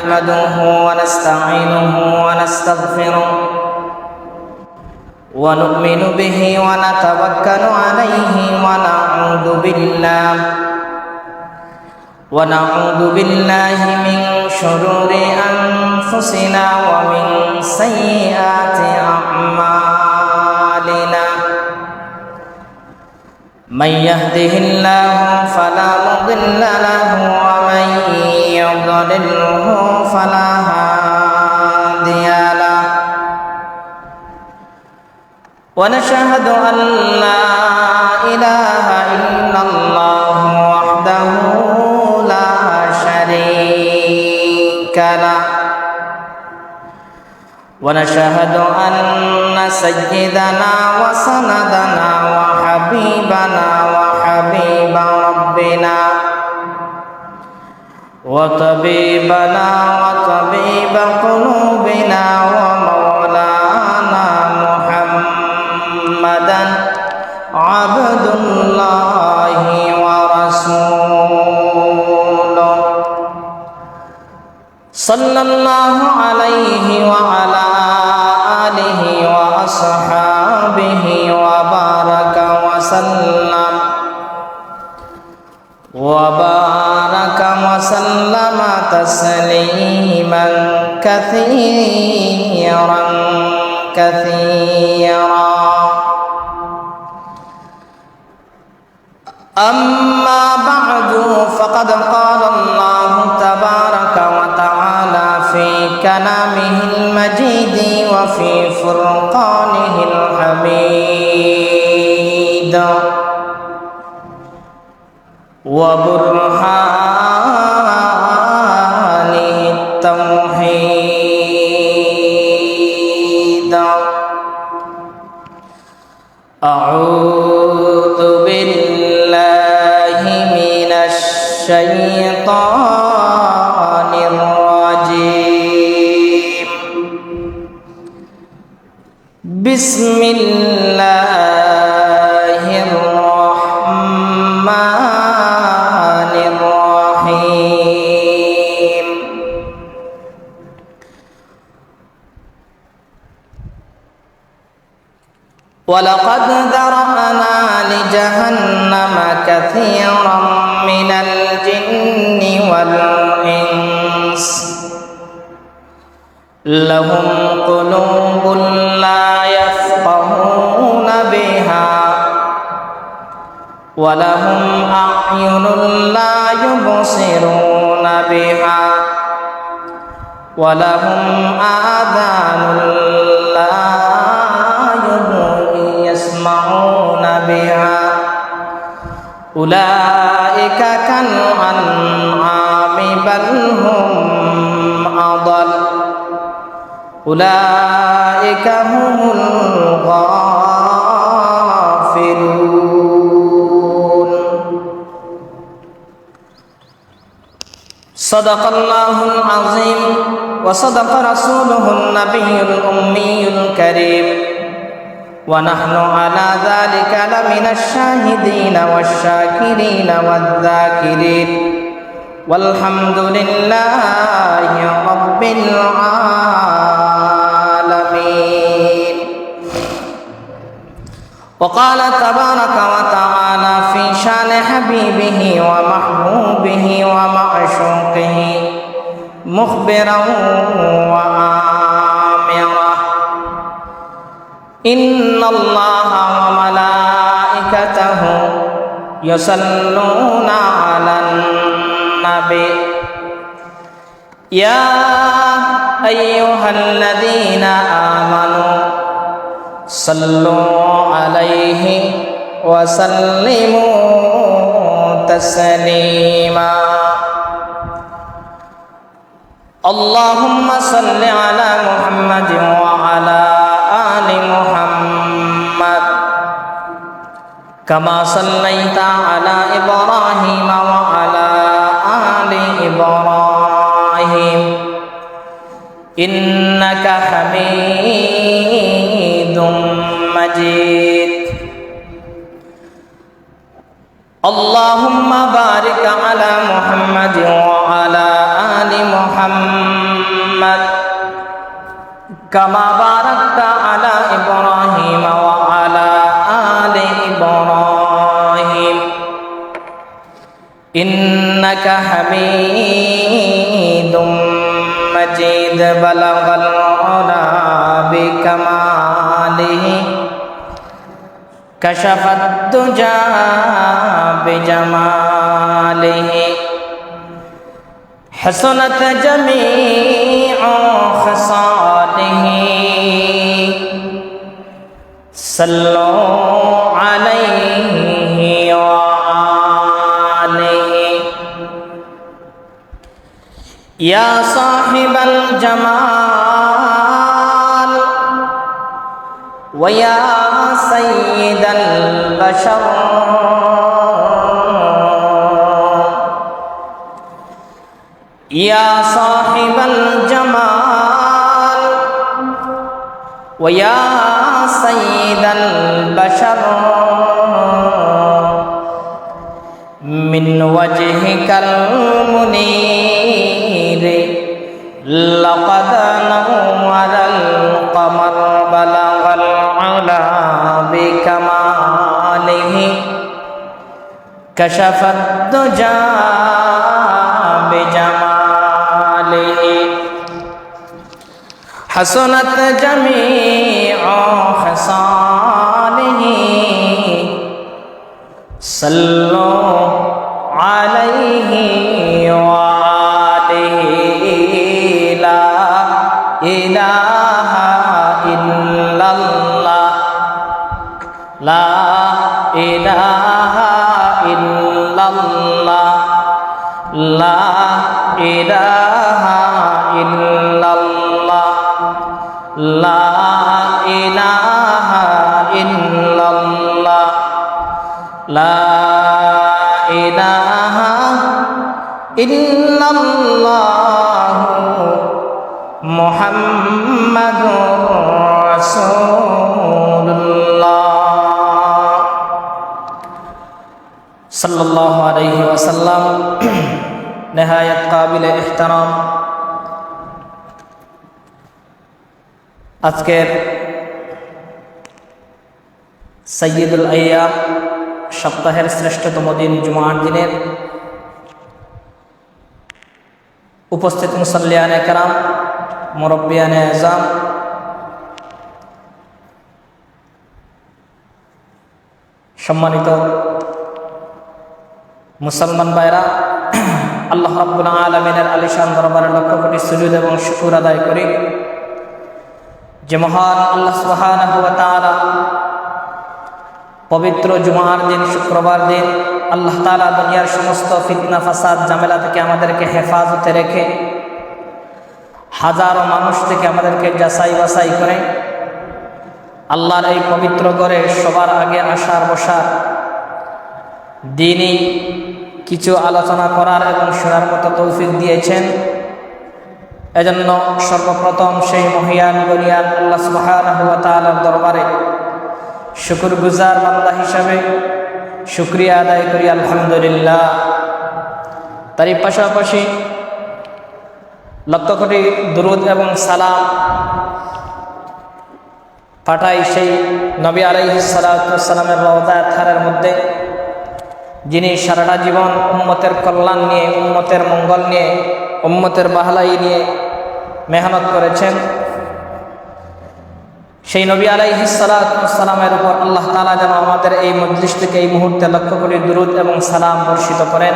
نحمده ونستعينه ونستغفره ونؤمن به ونتوكل عليه ونعوذ بالله من شرور أنفسنا ومن سيئات أعمالنا من يهده الله فلا مضل له ومن يضلله فلا هادي له ونشهد أن لا إله إلا الله وحده لا شريك له ونشهد أن سيدنا وسندنا وحبيبنا وحبيب ربنا وطبيبنا وطبيب قلوبنا ومولانا محمدا عبد الله ورسوله صلى الله عليه وعلى آله وأصحابه وبارك وسلم تسليما كثيرا أما بعد فقد قال الله تبارك وتعالى في كلامه المجيد وفي فرقانه الحميد وبرهانه التوحيد أعوذ بالله من الشيطان الرجيم بسم الله الرحمن الرحيم ولقد ذرأنا لجهنم كثيرا من الجن والإنس لهم قلوب لا يفقهون بها ولهم أعين لا يبصرون بها ولهم آذان لا يسمعون بها أولئك كالأنعام بل هم أضل أولئك هم الغافلون صدق الله العظيم وصدق رسوله النبي الأمي الكريم ونحن على ذلك لمن الشاهدين والشاكرين والذاكرين والحمد لله رب العالمين وقال تبارك وتعالى في شان حبيبه ومحبوبه ومعشوقه مخبرا وآمرا إن الله وملائكته يصلون على النبي يا أيها الذين آمنوا صلوا عليه وسلموا تسليما اللهم صل على محمد وعلى آل محمد كما صليت على إبراهيم وعلى آل إبراهيم إنك حميد مجيد اللهم بارك على محمد وعلى آل محمد محمد كما باركت على إبراهيم وعلى آل إبراهيم إنك حميد مجيد بلغ العلا بكماله كشف الدجى بجماله حسنت جميع خصاله صلوا عليه وآله يا صاحب الجمال ويا سيد البشر يا صاحب الجمال ويا سيد البشر من وجهك المنير لقد نور القمر بلغ العلا بكماله كشف الدجى بجماله حسنت جميع خصاله صلوا عليه وآله لا إله إلا الله لا إله إلا الله لا إله إلا الله لا إله إلا الله لا إله إلا الله محمد رسول الله صلى الله عليه وسلم نهاية قابل احترام আজকের সাইয়্যিদুল আইয়াম সপ্তাহের শ্রেষ্ঠতম দিন জুমার দিনের উপস্থিত মুসাল্লিয়ানে কেরাম মুরব্বিয়ানে আযম সম্মানিত মুসলমান ভাইরা, আল্লাহ রাব্বুল আলামিনের আলিশান দরবারে লক্ষ কোটি সুজুদ এবং শুকর আদায় করি যে মহান আল্লাহ সুবহানাহু ওয়া তাআলা পবিত্র জুমার দিন, শুক্রবার দিন আল্লাহ তাআলা দুনিয়ার সমস্ত ফিতনা ফাসাদ ঝামেলা থেকে আমাদেরকে হেফাজতে রেখে হাজারো মানুষ থেকে আমাদেরকে যাচাই বাছাই করে আল্লাহর এই পবিত্র ঘরে সবার আগে আসার বসার দিনই কিছু আলোচনা করার এবং শোনার মতো তৌফিক দিয়েছেন। এজন্য সর্বপ্রথম সেই মহিয়ান গনিয়ান আল্লাহ সুবহানাহু ওয়া তাআলার দরবারে শুকরগুজার বান্দা হিসাবে শুকরিয়া আদায় করি আলহামদুলিল্লাহ। তারই পাশাপাশি লক্ষ কোটি দুরুদ এবং সালাম পাঠাই সেই নবী আলাইহিস সালাতু ওয়াস সালামের রওজা থারের মধ্যে, যিনি সারাটা জীবন উম্মতের কল্যাণ নিয়ে, উম্মতের মঙ্গল নিয়ে, উম্মতের বাহলাই নিয়ে মেহনত করেছেন। সেই নবী আলাইহিস সালাতু ওয়াস সালামের উপর আল্লাহ তাআলা যেন আমাদের এই মজলিস থেকে এই মুহূর্তে লক্ষ কোটি দুরুদ এবং সালাম বর্ষিত করেন।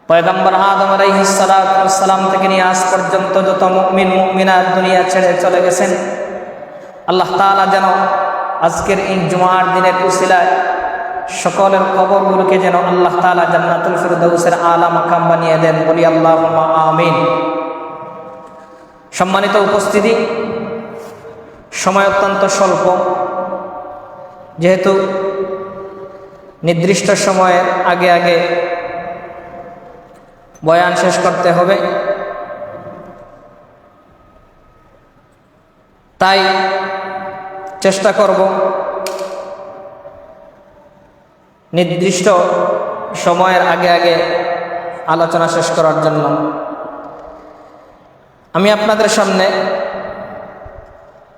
পয়গম্বর আদম আলাইহিস সালাতু ওয়াস সালাম থেকে নিয়ে আজ পর্যন্ত যত মুমিন মুমিনাত দুনিয়া ছেড়ে চলে গেছেন, আল্লাহ তাআলা যেন আজকের এই জুমার দিনের উসিলায় সকলের কবরগুলোকে যেন আল্লাহ তাআলা জান্নাতুল ফিরদাউসের আলা মাকাম বানিয়ে দেন, বলি আল্লাহুম্মা আমিন। সম্মানিত উপস্থিতি, সময় অত্যন্ত স্বল্প, যেহেতু নির্দিষ্ট সময়ের আগে আগে বয়ান শেষ করতে হবে, তাই চেষ্টা করব নির্দিষ্ট সময়ের আগে আগে আলোচনা শেষ করার জন্য। আমি আপনাদের সামনে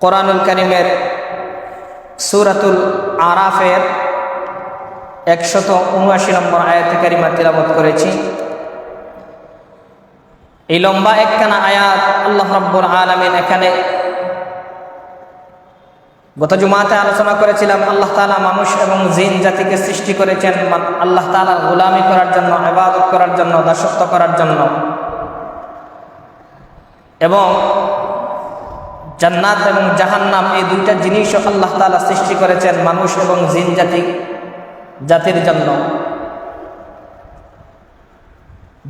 কোরআনুল কারীমের সূরাতুল আরাফের 179 নম্বর আয়াতে কারিমা তিলাওয়াত করেছি। এই লম্বা একখানা আয়াত আল্লাহ রাব্বুল আলামিন এখানে গত জুমাতে আলোচনা করেছিলাম। আল্লাহ তাআলা মানুষ এবং জিন জাতিকে সৃষ্টি করেছেন আল্লাহ তাআলার গোলামি করার জন্য, ইবাদত করার জন্য, দাসত্ব করার জন্য, এবং জান্নাত এবং জাহান্নাম এই দুইটা জিনিসও আল্লাহ তাআলা সৃষ্টি করেছেন মানুষ এবং জিন জাতির জন্য।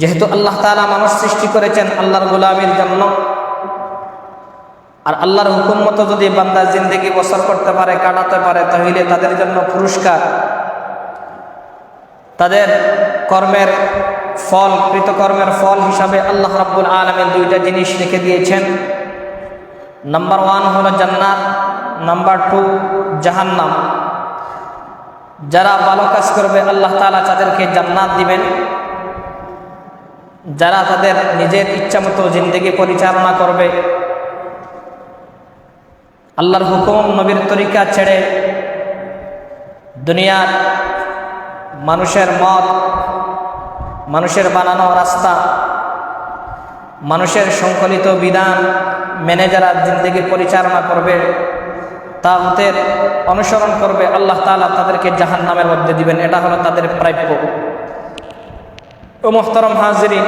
যেহেতু আল্লাহ তাআলা মানুষ সৃষ্টি করেছেন আল্লাহর গোলামির জন্য, আর আল্লাহর হুকুম মতো যদি বান্দা জিন্দেগি বসর করতে পারে, কাটাতে পারে, তাহলে তাদের জন্য পুরস্কার, তাদের কর্মের ফল, কৃতকর্মের ফল হিসাবে আল্লাহ রাব্বুল আলামিন দুইটা জিনিস রেখে দিয়েছেন। নাম্বার 1 হলো জান্নাত, নাম্বার 2 জাহান্নাম। যারা ভালো কাজ করবে আল্লাহ তাআলা তাদেরকে জান্নাত দিবেন, যারা তাদের নিজের ইচ্ছা মতো জিন্দেগি পরিচালনা করবে, আল্লাহর হুকুম নবীর তরিকা ছেড়ে দুনিয়ার মানুষের মত, মানুষের বানানো রাস্তা, মানুষের সংকলিত বিধান মেনে যারা জিন্দেগি পরিচালনা করবে, তাগুতের অনুসরণ করবে, আল্লাহ তাআলা তাদেরকে জাহান্নামের মধ্যে দিবেন। এটা হলো তাদের প্রাপ্য। ও মুহতারাম হাজিরিন,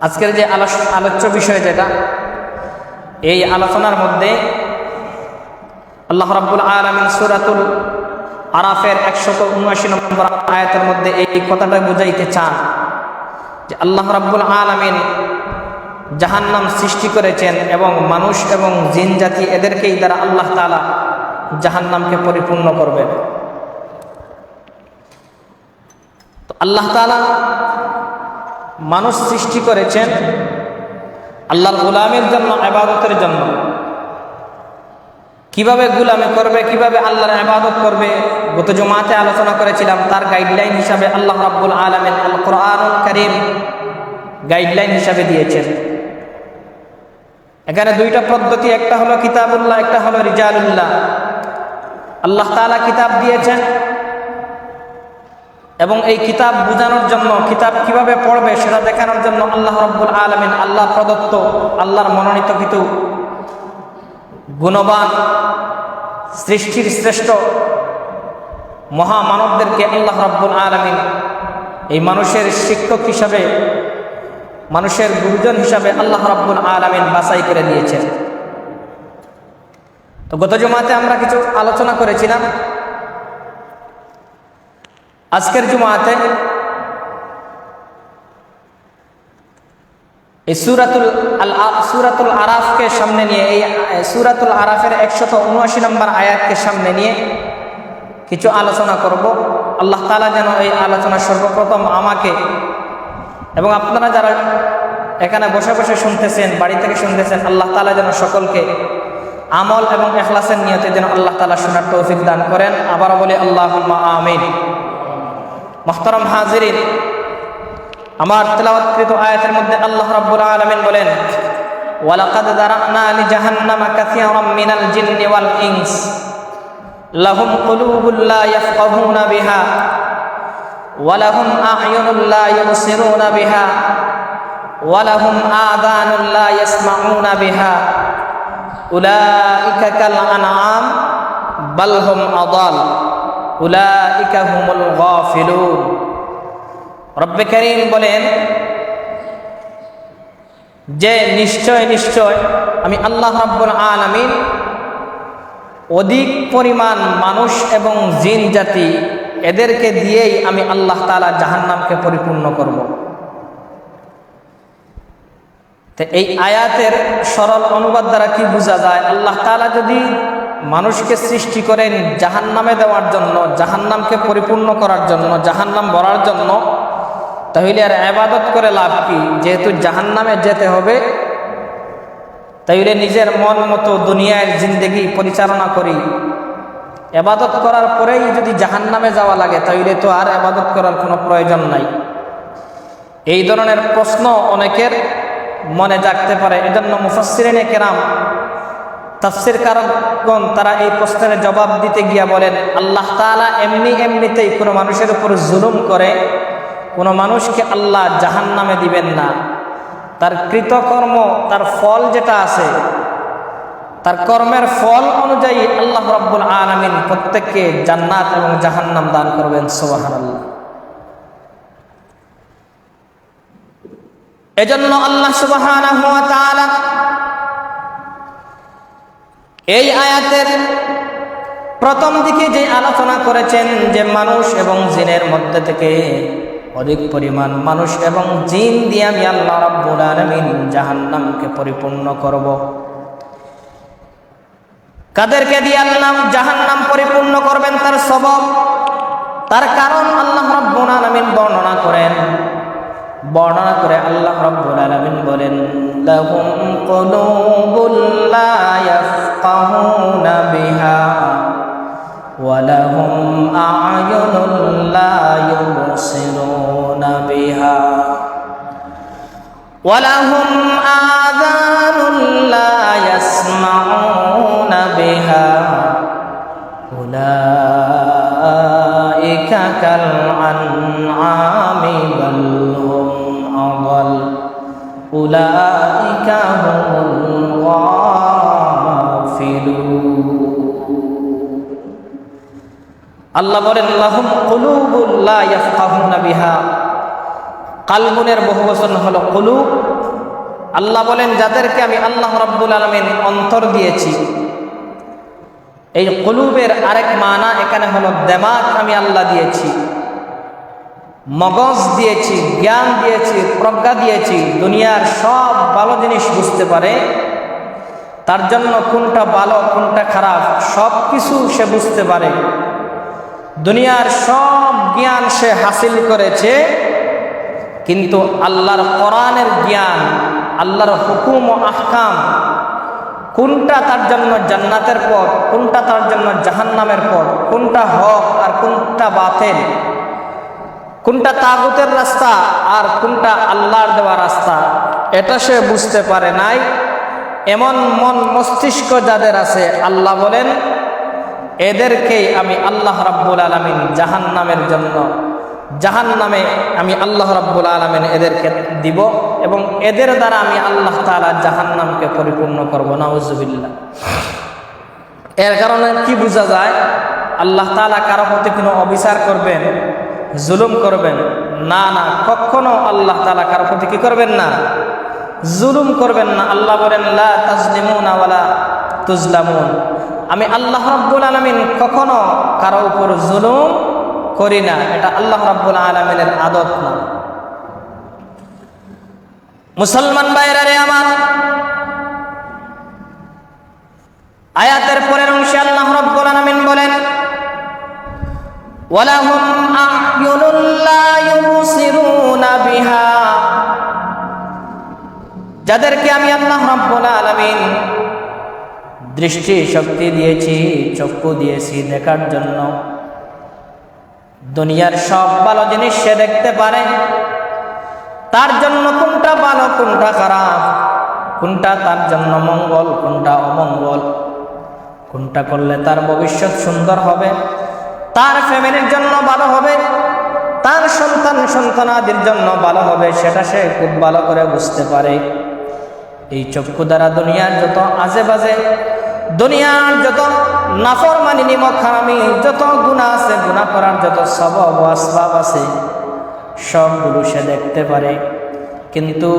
আজকের যে আলোচ্য বিষয় যেটা, এই আলোচনার মধ্যে আল্লাহ রাব্বুল আলামিন সূরাতুল আরাফের 179 নম্বর আয়াতের মধ্যে এই কথাটা বুঝাইতে চান যে আল্লাহ রাব্বুল আলামিন জাহান্নাম সৃষ্টি করেছেন এবং মানুষ এবং জিন জাতি এদেরকেই দ্বারা আল্লাহ তাআলা জাহান্নামকে পরিপূর্ণ করবেন। তো আল্লাহ তাআলা মানুষ সৃষ্টি করেছেন আল্লাহর গোলামের জন্য, ইবাদতের জন্য। কিভাবে গোলামি করবে, কিভাবে আল্লাহর ইবাদত করবে, গত জুমাতে আলোচনা করেছিলাম। তার গাইডলাইন হিসাবে আল্লাহ রাব্বুল আলামিন আল কোরআনুল কারীম গাইডলাইন হিসাবে দিয়েছেন। এখানে দুইটা পদ্ধতি, একটা হলো কিতাবুল্লাহ, একটা হলো রিজালুল্লাহ। আল্লাহ তাআলা কিতাব দিয়েছেন এবং এই কিতাব বোঝানোর জন্য, কিতাব কিভাবে পড়বে সেটা দেখানোর জন্য আল্লাহ রাব্বুল আলামিন আল্লাহ প্রদত্ত, আল্লাহর মনোনীত কিছু গুণবান সৃষ্টির শ্রেষ্ঠ মহামানবদেরকে আল্লাহ রাব্বুল আলামিন এই মানুষের শিক্ষক হিসাবে, মানুষের গুরুজন হিসাবে আল্লাহ রাব্বুল আলামিন বাছাই করে দিয়েছেন। তো গত জুমাতে আমরা কিছু আলোচনা করেছিলাম। আজকের জুমাতে এই সূরাতুল আরাফকে সামনে নিয়ে, এই সূরাতুল আরাফের 179 নম্বর আয়াতকে সামনে নিয়ে কিছু আলোচনা করব। আল্লাহ তাআলা যেন এই আলোচনা সর্বপ্রথম আমাকে এবং আপনারা যারা এখানে বসে বসে শুনতেছেন, বাড়ি থেকে শুনতেছেন, আল্লাহ তাআলা যেন সকলকে আমল এবং ইখলাসের নিয়তে যেন আল্লাহ তাআলা শোনার তৌফিক দান করেন। আবার বলি আল্লাহুম্মা আমিন। মুহতারাম হাজিরিন, আমার তেলাওয়াতকৃত আয়াতের মধ্যে আল্লাহ রাব্বুল আলামিন বলেন, ওয়ালাকাদ যারানা লিজাহান্নামা কাসীরাম মিনাল জিন্নি ওয়াল ইনস লাহুম কুলুবুন লা ইয়াফকাহুনা বিহা ওয়া লাহুম আ'য়ুনুন লা ইউবসিরুনা বিহা ওয়া লাহুম আযানুন লা ইয়াসমাউনা বিহা উলাইকা কাল আনআম বাল হুম আদাল উলাইকা হুমুল গাফিলুন। রব্বে কারীম বলেন যে নিশ্চয় নিশ্চয় আমি আল্লাহ রাব্বুল আলামিন অধিক পরিমাণ মানুষ এবং জিন জাতি এদেরকে দিয়েই আমি আল্লাহ তাআলা জাহান্নামকে পরিপূর্ণ করব। তো এই আয়াতের সরল অনুবাদ দ্বারা কি বোঝা যায়? আল্লাহ তাআলা যদি মানুষকে সৃষ্টি করেন জাহান্নামে দেওয়ার জন্য, জাহান্নামকে পরিপূর্ণ করার জন্য, জাহান্নাম ভরার জন্য, তাহলে আর ইবাদত করে লাভ কি? যেহেতু জাহান্নামে যেতে হবে, তাইলে নিজের মন মতো দুনিয়ার জিন্দেগি পরিচালনা করি, ইবাদত করার পরেই যদি জাহান্নামে যাওয়া লাগে তাইলে তো আর ইবাদত করার কোনো প্রয়োজন নাই। এই ধরনের প্রশ্ন অনেকের মনে জাগতে পারে। এজন্য মুফাসসিরিনে কেরাম, তাফসীর কারকগণ তারা এই প্রশ্নের জবাব দিতে গিয়া বলেন, আল্লাহ তাআলা এমনিতেই কোনো মানুষের উপর জুলুম করে কোনো মানুষকে আল্লাহ জাহান্নামে দিবেন না। তার কৃতকর্ম, তার ফল যেটা আছে, তার কর্মের ফল অনুযায়ী আল্লাহ রাব্বুল আলামিন প্রত্যেককে জান্নাত এবং জাহান্নাম দান করবেন। সুবহানাল্লাহ। এজন্য আল্লাহ সুবহানাহু ওয়া তাআলা এই আয়াতের প্রথম দিকে যে আলোচনা করেছেন যে মানুষ এবং জিনের মধ্যে থেকে অধিক পরিমাণ মানুষ এবং জিন দিয়ে আমি আল্লাহ রাব্বুল আলামিন জাহান্নামকে পরিপূর্ণ করব। কাদেরকে দিয়ে আল্লাহ জাহান্নাম পরিপূর্ণ করবেন তার সবব, তার কারণ আল্লাহ রাব্বুল আলামিন বর্ণনা করে আল্লাহ রাব্বুল আলামিন বলেন, লাহুম কুলুবুল লা ইয়াফকাহুনা বিহা ওয়া লাহুম আ'য়ুনুল লা ইউবসিরুনা বিহা ওয়া লাহুম আযানুল লা ইয়াসমাউনা বিহা উলাইকা কাল আনআমি বাল উলাইকা হুমুল গাফিলুন। আল্লাহ বলেন, লাহুম কুলুবুল লা ইয়াফকাহুনা বিহা। কালবুনের বহুবচন হলো কুলুব। আল্লাহ বলেন, যাদেরকে আমি আল্লাহ রাব্বুল আলামিন অন্তর দিয়েছি। এই কুলুবের আরেক মানা এখানে হলো দিমাগ আমি আল্লাহ দিয়েছি, মগজ দিয়েছি, জ্ঞান দিয়েছি, প্রজ্ঞা দিয়েছি। দুনিয়ার সব ভালো জিনিস বুঝতে পারে, তার জন্য কোনটা ভালো কোনটা খারাপ সব কিছু সে বুঝতে পারে। দুনিয়ার সব জ্ঞান সে হাসিল করেছে, কিন্তু আল্লাহর কোরআনের জ্ঞান, আল্লাহর হুকুম ও আহকাম, কোনটা তার জন্য জান্নাতের পথ, কোনটা তার জন্য জাহান্নামের পথ, কোনটা হক আর কোনটা বাতিল, কোনটা তাগুতের রাস্তা আর কোনটা আল্লাহর দেওয়া রাস্তা, এটা সে বুঝতে পারে নাই। এমন মন মস্তিষ্ক যাদের আছে, আল্লাহ বলেন এদেরকেই আমি আল্লাহ রাব্বুল আলামিন জাহান্নামের জন্য, জাহান্নামে আমি আল্লাহ রাব্বুল আলামিন এদেরকে দিব এবং এদের দ্বারা আমি আল্লাহ তাআলা জাহান্নামকে পরিপূর্ণ করব। নাউজুবিল্লাহ। এর কারণে কি বোঝা যায়? আল্লাহ তাআলা কারো প্রতি কোনো অবিচার করবেন, জুলুম করবেন না, না, কখনো আল্লাহ তাআলা কারো প্রতি কি করবেন না? জুলুম করবেন না। আল্লাহ বলেন, লা তাজলিমুনা ওয়ালা তুজলামুন। আমি আল্লাহ রাব্বুল আলামিন কখনো কারো উপর জুলুম করি না। এটা আল্লাহ রাব্বুল আলামিনের আদত না। মুসলমান ভাইরা রে আমার, আয়াতের পরের অংশে আল্লাহ রাব্বুল আলামিন বলেন, ওয়ালাহুম আ'য়ুনুল লা ইউবসিরুনা বিহা। যাদেরকে আমি আল্লাহ রাব্বুল আলামিন দৃষ্টি শক্তি দিয়েছি, চক্ষু দিয়েছি দেখার জন্য, দুনিয়ার সব ভালো জিনিস সে দেখতে পারে। তার জন্য কোনটা ভালো কোনটা খারাপ, কোনটা তার জন্য মঙ্গল কোনটা অমঙ্গল, কোনটা করলে তার ভবিষ্যৎ সুন্দর হবে, তার ফ্যামিলির জন্য ভালো হবে, তার সন্তানাদির জন্য ভালো হবে, সেটা সে খুব ভালো করে বুঝতে পারে। এই চক্ষু দ্বারা দুনিয়ার যত আজে বাজে, দুনিয়ার যত নাফরমানি, নিমক হারামি, যত গুনাহ আছে, গুনাহ করার যত সবব ও আসবাব আছে, সবগুলো সে দেখতে পারে। কিন্তু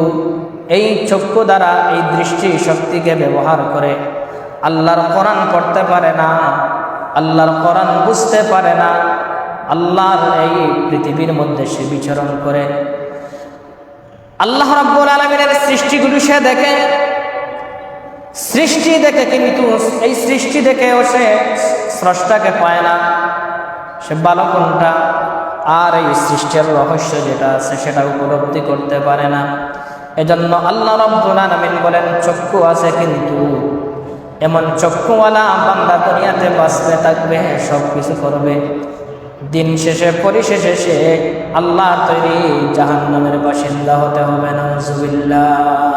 এই চক্ষু দ্বারা এই দৃষ্টি শক্তিকে ব্যবহার করে আল্লাহর কোরআন পড়তে পারে না, আল্লাহর কোরআন বুঝতে পারে না। আল্লাহর এই পৃথিবীর মধ্যে সে বিচরণ করে, আল্লাহ রাব্বুল আলামিনের সৃষ্টিগুলো সে দেখে, সৃষ্টি দেখে, কিন্তু এই সৃষ্টি দেখেও সে স্রষ্টাকে পায় না। সে ভালো কোনটা আর এই সৃষ্টির রহস্য যেটা আছে সেটা উপলব্ধি করতে পারে না। এজন্য আল্লাহ রাব্বুল আলামিন বলেন, চক্ষু আছে কিন্তু এমন চক্ষুওয়ালা বান্দা দুনিয়াতে বাঁচতে থাকবে, সব কিছু করবে, দিন শেষে পরিশেষে সে আল্লাহ তৈরি জাহান্নামের বাসিন্দা হতে হবে। নাউজুবিল্লাহ।